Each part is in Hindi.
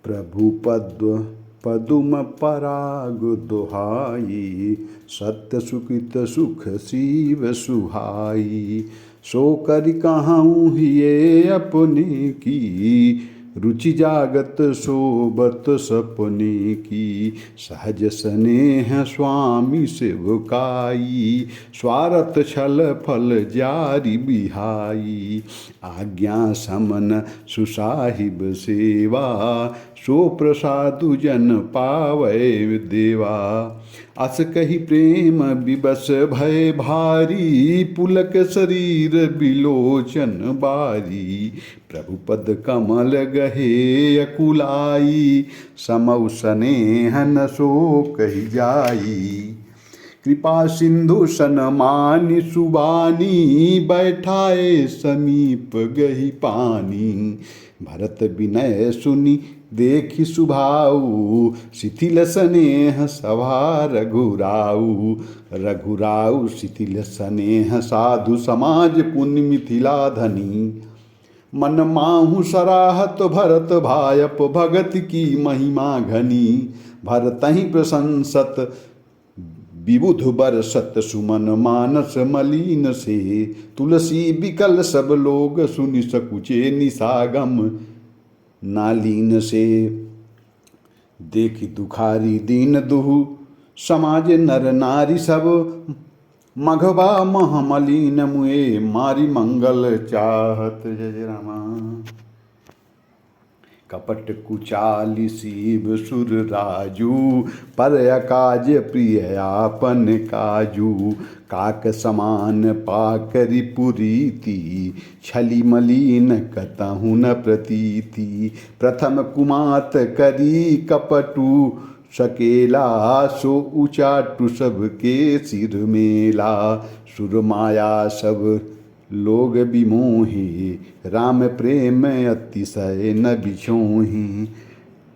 प्रभु पदुम पराग दुहाई, सत्य सुकृत सुख शिव सुहाई। सो करि कहूँ ये अपने की, रुचि जागत सोबत सपने की। सहज स्नेह स्वामी सेवकाई, स्वार्थ छल फल जारी बिहाई। आज्ञा समन सुसाहिब सेवा, सो प्रसादु जन पावै देवा। अस कही प्रेम विवश भय भारी, पुलक शरीर बिलोचन बारी। प्रभु पद कमल गहे अकुलाई, समौ स्नेह न सो कही जाई। कृपा सिंधु सनमानि सुबानी, बैठाए समीप गही पानी। भरत विनय सुनि देखि सुभाऊ, शिथिल स्नेह सभा रघुराऊ। रघुराऊ शिथिल स्नेह साधु समाज, पुण्य मिथिला धनी। मन माहु सराहत भरत भायप, भगत की महिमा घनी। भरतहि प्रशंसत विबुध बरसत, सुमन मानस मलिन से। तुलसी बिकल सब लोग सुनि सकुचे, निसागम नालीन से। देखि दुखारी दीन दुहु समाज नर नारी सब, मघवा महमलिन मुए मारी मंगल चाहत। जय जय रामा। कपट कुचाली शिव सुर राजू, पर अकाज प्रिय आपन काजू। काक समान पाकरि पुरीति, छली मलिन कतहु न प्रतीति। प्रथम कुमात करी कपटु सकेला, सो उचाटु सबके सिर मेला। सुर माया सब लोग बिमोहि, राम प्रेम अतिशय न बिछोहि।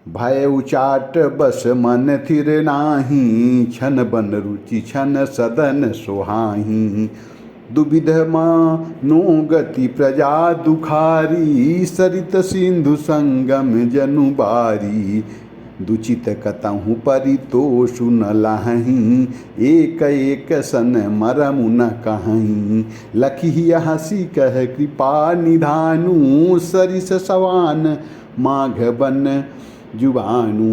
भय उचाट बस मन थिर नाही, छन बन रुचि छन सदन सोहाही। दुविध मानो गति प्रजा दुखारी, सरित सिंधु संगम जनु बारी। दुचित कतहु परितोषु न लहहीं, एक एक सन मरमु न कहीं। लखी हसी कह कृपा निधानु, सरिस सवान माघ बन जुबानु।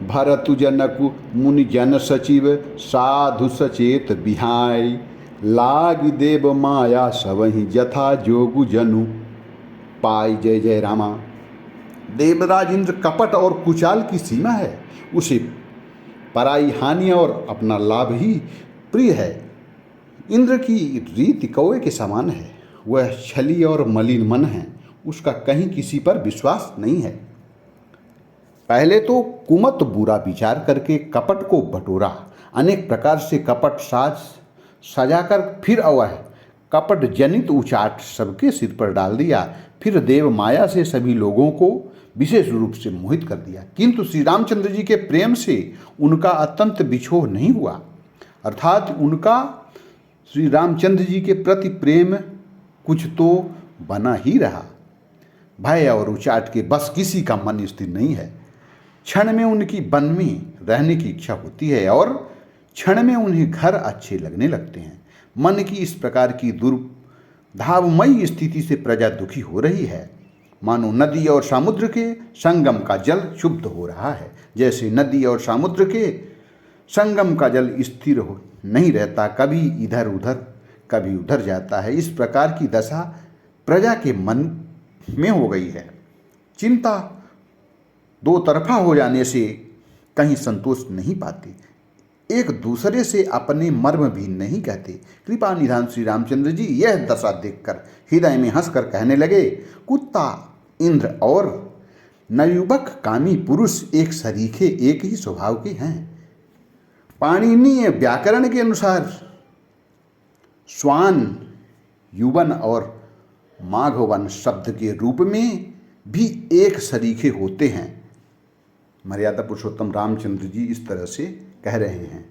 भरतु जनकु मुनि जन सचिव, साधु सचेत बिहाय। लाग देव माया सबहि जथा जोगु जनु पाई। जय जय रामा। देवराज इंद्र कपट और कुचाल की सीमा है, उसे पराई हानि और अपना लाभ ही प्रिय है। इंद्र की रीति कौवे के समान है, वह छली और मलिन मन है, उसका कहीं किसी पर विश्वास नहीं है। पहले तो कुमत बुरा विचार करके कपट को बटोरा, अनेक प्रकार से कपट साज सजाकर फिर अवह कपट जनित उचाट सबके सिर पर डाल दिया। फिर देव माया से सभी लोगों को विशेष रूप से मोहित कर दिया, किंतु श्री रामचंद्र जी के प्रेम से उनका अत्यंत बिछोह नहीं हुआ। अर्थात उनका श्री रामचंद्र जी के प्रति प्रेम कुछ तो बना ही रहा। भय और उचाट के बस किसी का मन स्थिर नहीं है। क्षण में उनकी वन में रहने की इच्छा होती है और क्षण में उन्हें घर अच्छे लगने लगते हैं। मन की इस प्रकार की दुर्भावमयी स्थिति से प्रजा दुखी हो रही है, मानो नदी और समुद्र के संगम का जल शुद्ध हो रहा है। जैसे नदी और समुद्र के संगम का जल स्थिर हो नहीं रहता, कभी इधर उधर कभी उधर जाता है, इस प्रकार की दशा प्रजा के मन में हो गई है। चिंता दो तरफा हो जाने से कहीं संतोष नहीं पाते, एक दूसरे से अपने मर्म भी नहीं कहते। कृपा निधान श्री रामचंद्र जी यह दशा देखकर हृदय में हंसकर कहने लगे, कुत्ता इंद्र और नवयुवक कामी पुरुष एक सरीखे एक ही स्वभाव के हैं। पाणिनीय व्याकरण के अनुसार स्वान युवन और माघवन शब्द के रूप में भी एक सरीखे होते हैं। मर्यादा पुरुषोत्तम रामचंद्र जी इस तरह से कह रहे हैं।